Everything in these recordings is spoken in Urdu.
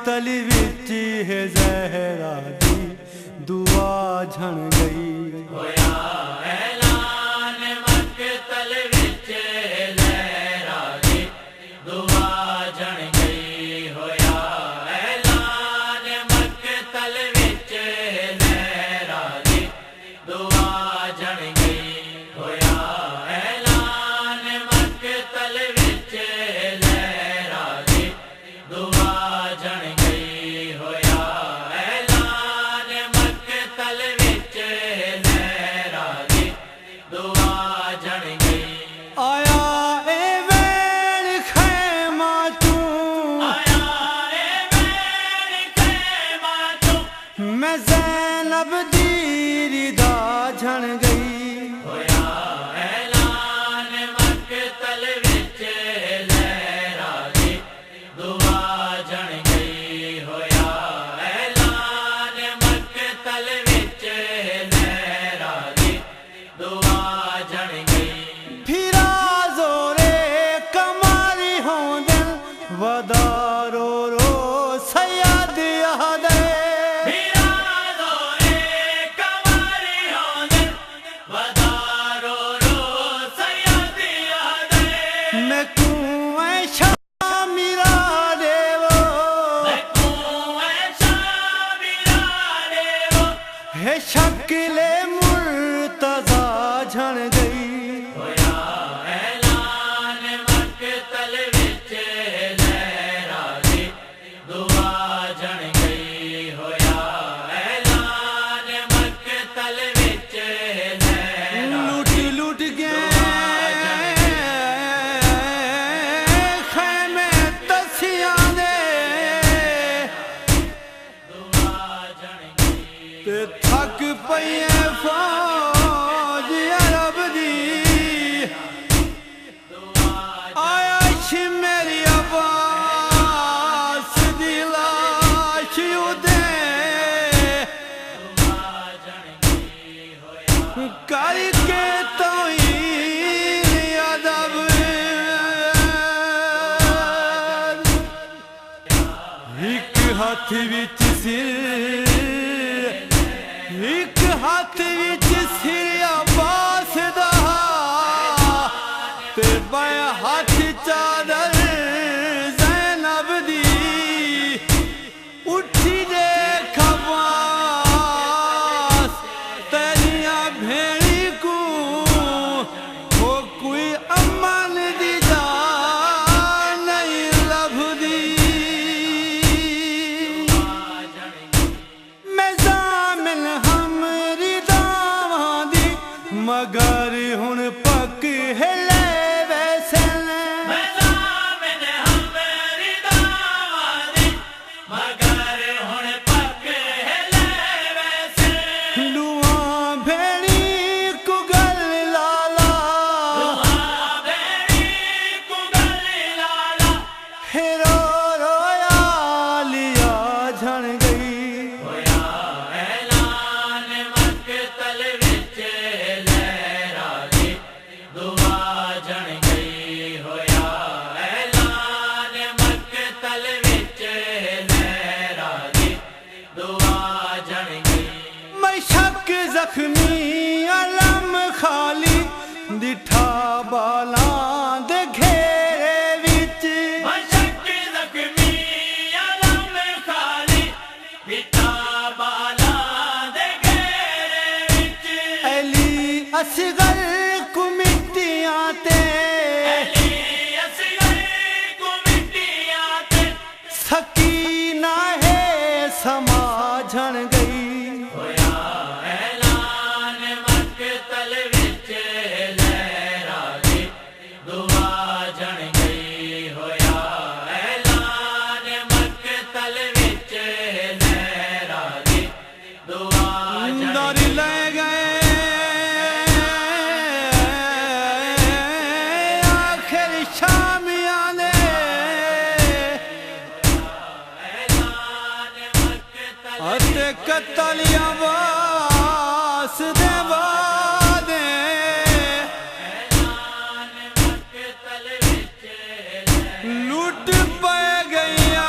مقتل وچ ہے زہرا دی دعا جھن گئی ہویا اعلان مقتل وچ زہرا دی دعا جھن گئی ہویا اعلان مقتل وچ زہرا دی دعا جھن گئی ہویا اعلان مقتل وچ زہرا دی دعا جھن گئی ہویا اعلان مقتل وچ زہرا دی دعا جھن گئی آیا اے ویل خیمہ تو آیا اے ویل خیمہ تو میں زینب دی ردا جھن گئی ہویا اعلان مقتل وچ زہرا دی دعا جھن گئی ہویا اعلان مقتل وچ زہرا دی دعا جھن گئی پھرا زورے کماری ہوں دل ودارو رو سید احدے میں کنویں شامیرا ہے شکل مرتضی جھن گئی ہویا اعلان مقتل وچ زہرا دی دعا جھن گئی ہویا اعلان مقتل وچ زہرا لوٹ لوٹ گئے خیمے تسیاں دے دعا جھن گئی تے تھک پئی فوج عرب دی آیا میری عباس دی لاش اودے کر کے توہین ادب ایک ہاتھ وچ سر ایک ہاتھ وچ سر عباس دا تے بائیں ہاتھ چادر زینب دی اٹھی دیکھ عباس تیریاں بھیڑی کو ہو کوئی امن دی جان نہیں لبھدی میں ضامن ہمری داواں دی مگر ہن پک ہے لے ویسن میں ضامن ہمری دعوا دی مگر ہن پک ہے لے ویسے لواں بھیڑی کو گل لالا دعا بھیڑی کو گل لالا ہیرو رویا لیا جھن گئی ہویا اعلان مقتل وچ زہرا دی دعا جھن گئی ہویا اعلان مقتل وچ زہرا دی دعا جھن گئی میں شک زخمی علم خالی دٹھا بالاں دے گھیرے وچ مشک زخمی علم خالی بتا بالا دے گھیرے وچ علی اصغر کو مٹیاں تے علی اصغر کو مٹیاں تے سکینہ ہے سما جھن گئی ہویا اعلان مقتل وچ زہرا دی دعا جھن گئی ہویا اعلان مقتل وچ زہرا دی دعا جھن در لے گئے آخر شامیاں نے اعلان مقتل اتے قتل عباس دے وعدے اعلان مقتل وچ لٹ پہ گئیاں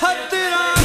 17